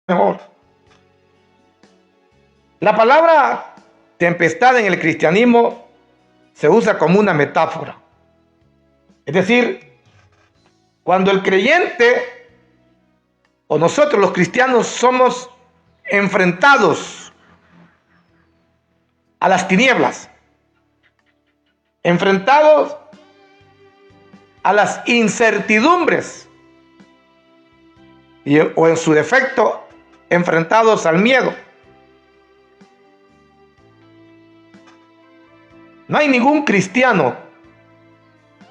mejor. La palabra tempestad en el cristianismo se usa como una metáfora. Es decir, cuando el creyente o nosotros los cristianos somos enfrentados a las tinieblas, enfrentados a las incertidumbres o en su defecto enfrentados al miedo. No hay ningún cristiano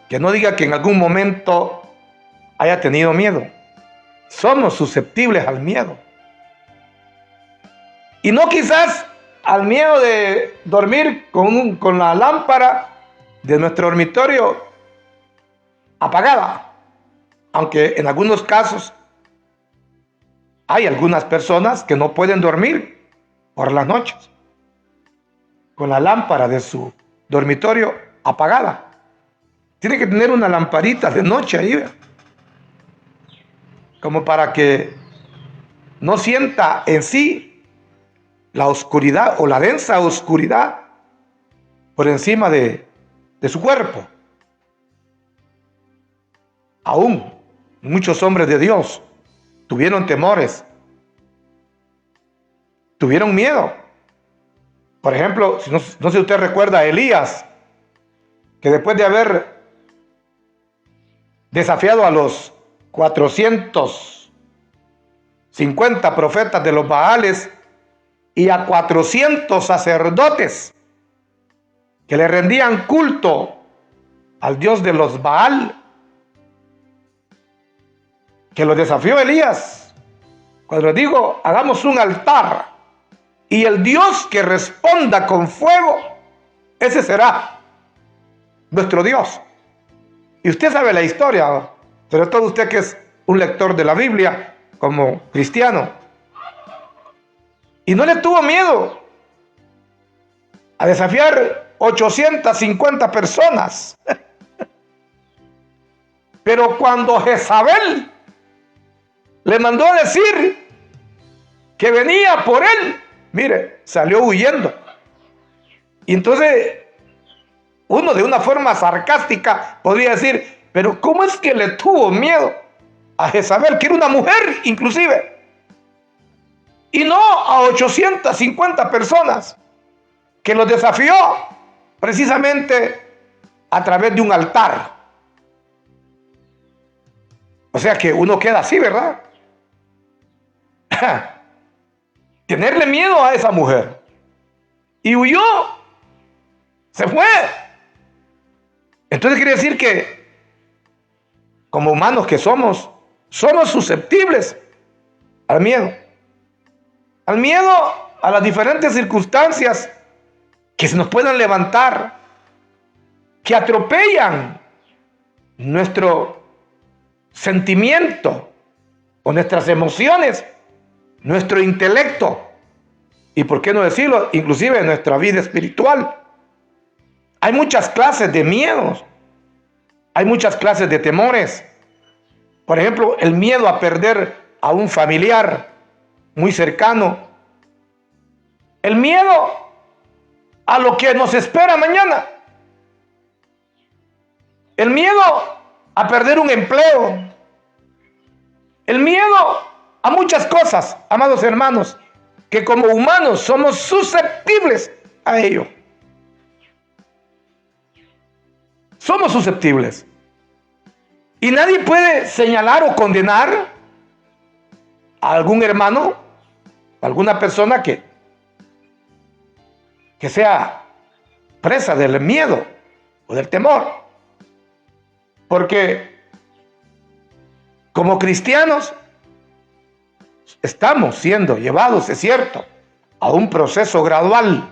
que no diga que en algún momento haya tenido miedo. Somos susceptibles al miedo. Y no quizás al miedo de dormir con la lámpara de nuestro dormitorio apagada. Aunque en algunos casos hay algunas personas que no pueden dormir por las noches con la lámpara de su dormitorio apagada. Tiene que tener una lamparita de noche ahí, como para que no sienta en sí la oscuridad o la densa oscuridad por encima de su cuerpo. Aún muchos hombres de Dios tuvieron temores, tuvieron miedo. Por ejemplo, no sé si usted recuerda a Elías, que después de haber desafiado a los 450 profetas de los Baales y a 400 sacerdotes que le rendían culto al Dios de los Baal, que los desafió Elías. Cuando les digo, hagamos un altar y el Dios que responda con fuego, ese será nuestro Dios. Y usted sabe la historia, sobre todo usted que es un lector de la Biblia como cristiano. Y no le tuvo miedo a desafiar 850 personas. Pero cuando Jezabel le mandó a decir que venía por él, mire, salió huyendo. Y entonces uno de una forma sarcástica podría decir, pero ¿cómo es que le tuvo miedo a Jezabel, que era una mujer inclusive? Y no a 850 personas que los desafió precisamente a través de un altar. O sea que uno queda así, ¿verdad? Tenerle miedo a esa mujer. Y huyó. Se fue. Entonces quiere decir que como humanos que somos susceptibles al miedo. Al miedo a las diferentes circunstancias que se nos puedan levantar, que atropellan nuestro sentimiento o nuestras emociones, nuestro intelecto y, por qué no decirlo, inclusive nuestra vida espiritual. Hay muchas clases de miedos, hay muchas clases de temores. Por ejemplo, el miedo a perder a un familiar muy cercano, el miedo a lo que nos espera mañana, el miedo a perder un empleo, el miedo a muchas cosas, amados hermanos, que como humanos somos susceptibles a ello. Somos susceptibles. Y nadie puede señalar o condenar a algún hermano, a alguna persona que sea presa del miedo o del temor. Porque como cristianos estamos siendo llevados, es cierto, a un proceso gradual,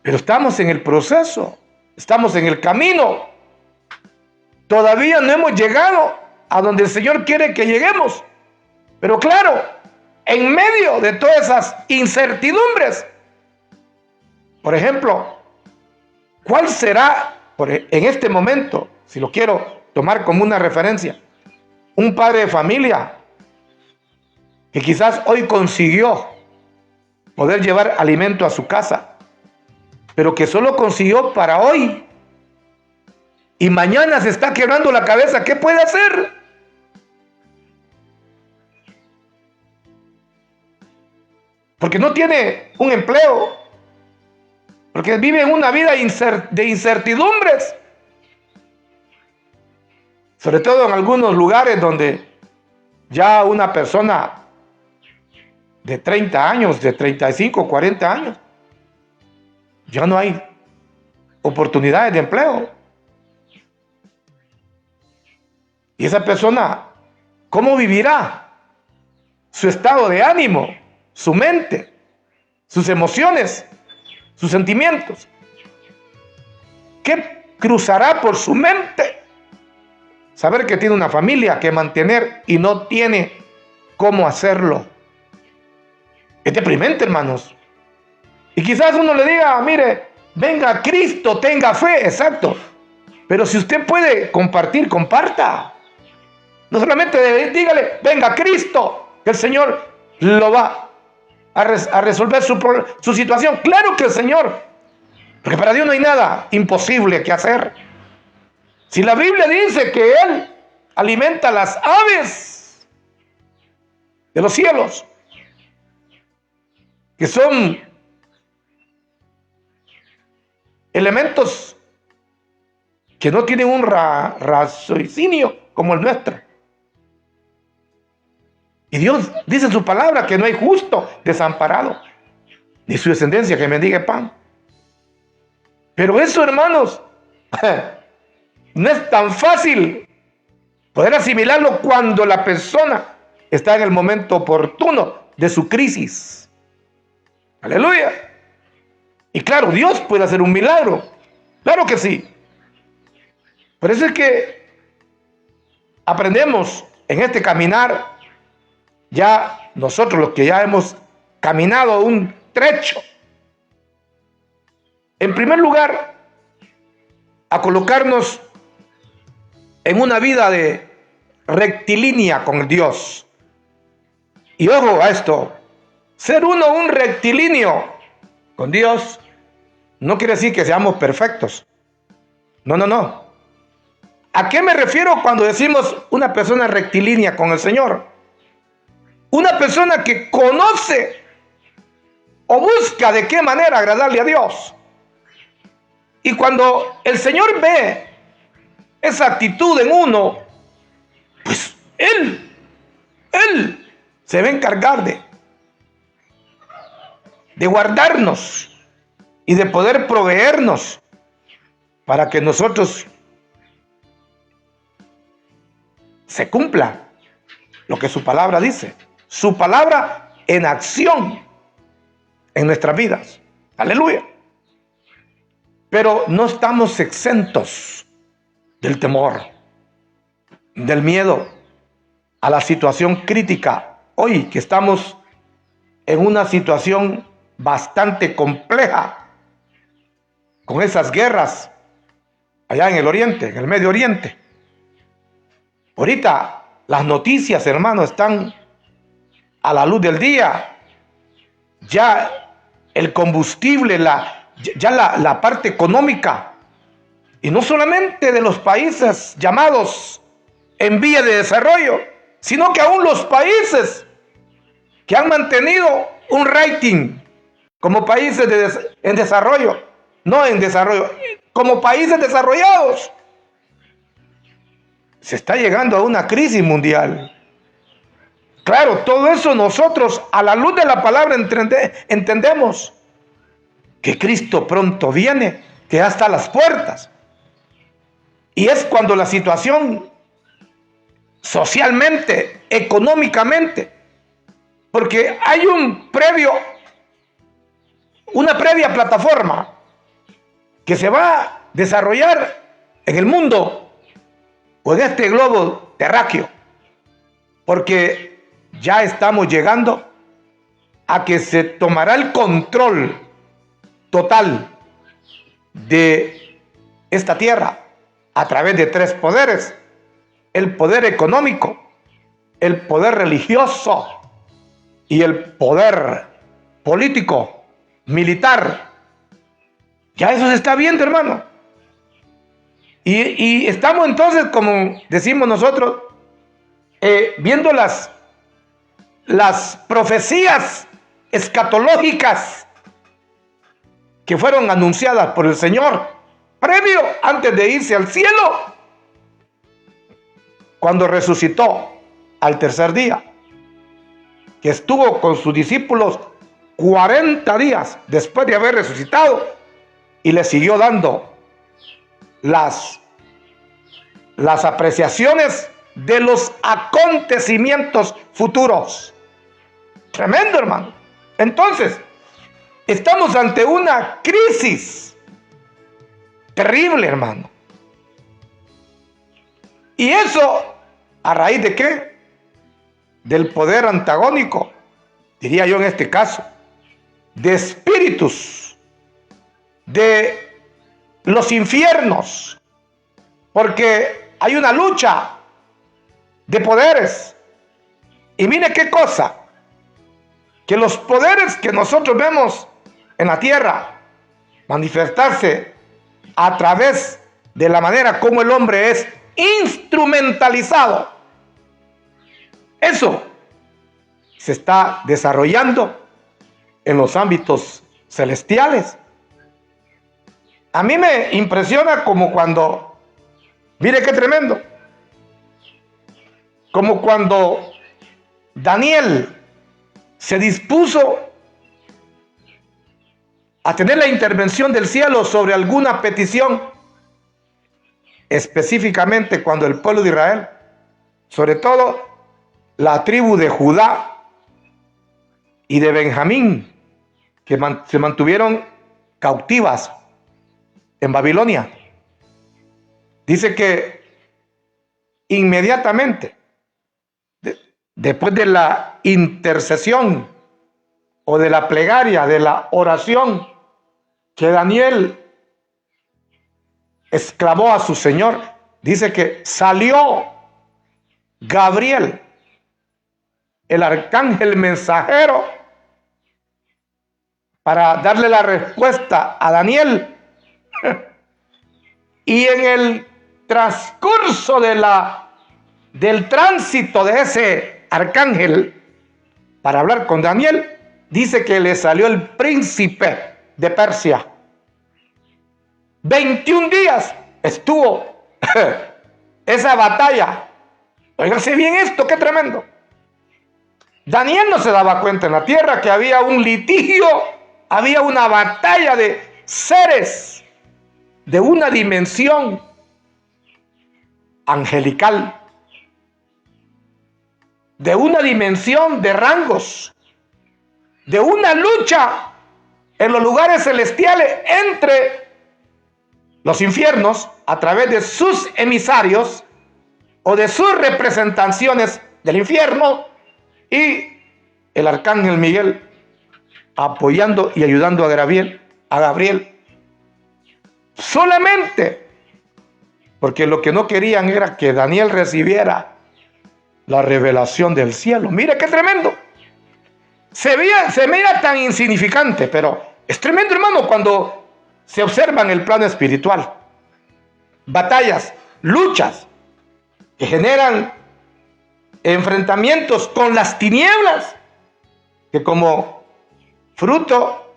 pero estamos en el proceso, estamos en el camino. Todavía no hemos llegado a donde el Señor quiere que lleguemos. Pero claro, en medio de todas esas incertidumbres, por ejemplo, ¿cuál será en este momento, si lo quiero tomar como una referencia, un padre de familia que quizás hoy consiguió poder llevar alimento a su casa, pero que solo consiguió para hoy y mañana se está quebrando la cabeza, ¿qué puede hacer? Porque no tiene un empleo, porque vive en una vida de incertidumbres, sobre todo en algunos lugares donde ya una persona de 30 años, de 35, 40 años, ya no hay oportunidades de empleo. Y esa persona, ¿cómo vivirá? Su estado de ánimo, su mente, sus emociones, sus sentimientos. ¿Qué cruzará por su mente? Saber que tiene una familia que mantener y no tiene cómo hacerlo. Es deprimente, hermanos. Y quizás uno le diga, mire, venga a Cristo, tenga fe, exacto. Pero si usted puede compartir, comparta. No solamente dígale, venga a Cristo, que el Señor lo va a resolver su situación. Claro que el Señor, porque para Dios no hay nada imposible que hacer. Si la Biblia dice que Él alimenta las aves de los cielos, que son elementos que no tienen un raciocinio como el nuestro. Y Dios dice en su palabra que no hay justo desamparado, ni su descendencia que mendigue pan. Pero eso, hermanos, no es tan fácil poder asimilarlo cuando la persona está en el momento oportuno de su crisis. Aleluya. Y claro, Dios puede hacer un milagro. Claro que sí. Por eso es que aprendemos en este caminar, ya nosotros los que ya hemos caminado un trecho, en primer lugar, a colocarnos en una vida de rectilínea con Dios. Y ojo a esto, ser uno un rectilíneo con Dios no quiere decir que seamos perfectos. No. ¿A qué me refiero cuando decimos una persona rectilínea con el Señor? Una persona que conoce o busca de qué manera agradarle a Dios. Y cuando el Señor ve esa actitud en uno, pues Él se va a encargar de guardarnos y de poder proveernos para que nosotros se cumpla lo que su palabra dice. Su palabra en acción en nuestras vidas. Aleluya. Pero no estamos exentos del temor, del miedo a la situación crítica. Hoy que estamos en una situación bastante compleja, con esas guerras allá en el Oriente, en el Medio Oriente. Ahorita las noticias, hermano, están a la luz del día. Ya el combustible, la parte económica, y no solamente de los países llamados en vía de desarrollo, sino que aún los países que han mantenido un rating como países en desarrollo, no en desarrollo, como países desarrollados, se está llegando a una crisis mundial. Claro, todo eso nosotros a la luz de la palabra entendemos que Cristo pronto viene, que ya está a las puertas. Y es cuando la situación socialmente, económicamente, porque hay una previa plataforma que se va a desarrollar en el mundo o en este globo terráqueo, porque ya estamos llegando a que se tomará el control total de esta tierra a través de tres poderes: el poder económico, el poder religioso y el poder político, militar. Ya eso se está viendo, hermano. Y estamos entonces, como decimos nosotros, viendo las profecías escatológicas que fueron anunciadas por el Señor previo, antes de irse al cielo, cuando resucitó al tercer día, que estuvo con sus discípulos 40 días después de haber resucitado, y le siguió dando las apreciaciones de los acontecimientos futuros. Tremendo, hermano. Entonces, estamos ante una crisis terrible, hermano. ¿Y eso a raíz de qué? Del poder antagónico, diría yo en este caso, de espíritus, de los infiernos, porque hay una lucha de poderes. Y mire qué cosa, que los poderes que nosotros vemos en la tierra manifestarse a través de la manera como el hombre es instrumentalizado, eso se está desarrollando en los ámbitos celestiales. A mí me impresiona como cuando, mire qué tremendo, como cuando Daniel se dispuso a tener la intervención del cielo sobre alguna petición, específicamente cuando el pueblo de Israel, sobre todo la tribu de Judá y de Benjamín, que se mantuvieron cautivas en Babilonia, dice que inmediatamente después de la intercesión o de la plegaria, de la oración que Daniel exclamó a su Señor, dice que salió Gabriel, el arcángel mensajero, para darle la respuesta a Daniel. Y en el transcurso del tránsito de ese arcángel para hablar con Daniel, dice que le salió el príncipe de Persia. 21 días estuvo esa batalla. Óigase bien esto, qué tremendo. Daniel no se daba cuenta en la tierra que había un litigio, había una batalla de seres de una dimensión angelical, de una dimensión de rangos, de una lucha en los lugares celestiales entre los infiernos a través de sus emisarios o de sus representaciones del infierno, y el arcángel Miguel apoyando y ayudando a Gabriel, solamente porque lo que no querían era que Daniel recibiera la revelación del cielo. Mire qué tremendo. Se mira tan insignificante, pero es tremendo, hermano, cuando se observa en el plano espiritual. Batallas, luchas que generan enfrentamientos con las tinieblas, que como fruto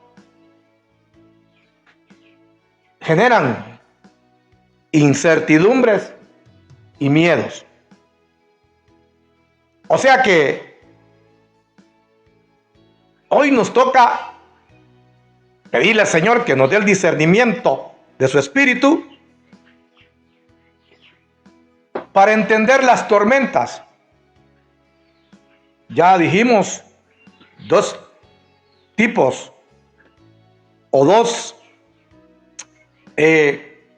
generan incertidumbres y miedos. O sea que hoy nos toca pedirle al Señor que nos dé el discernimiento de su espíritu para entender las tormentas. Ya dijimos dos tipos o dos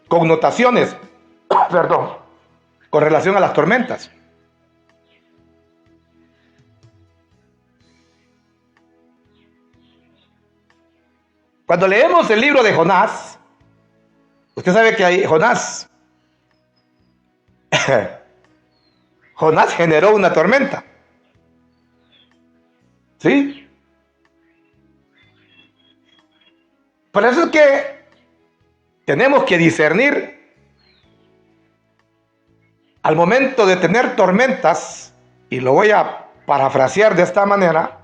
connotaciones, perdón, con relación a las tormentas. Cuando leemos el libro de Jonás, usted sabe que ahí Jonás generó una tormenta. ¿Sí? Por eso es que tenemos que discernir al momento de tener tormentas, y lo voy a parafrasear de esta manera,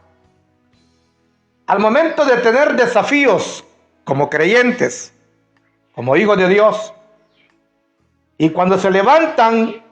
al momento de tener desafíos como creyentes, como hijos de Dios, y cuando se levantan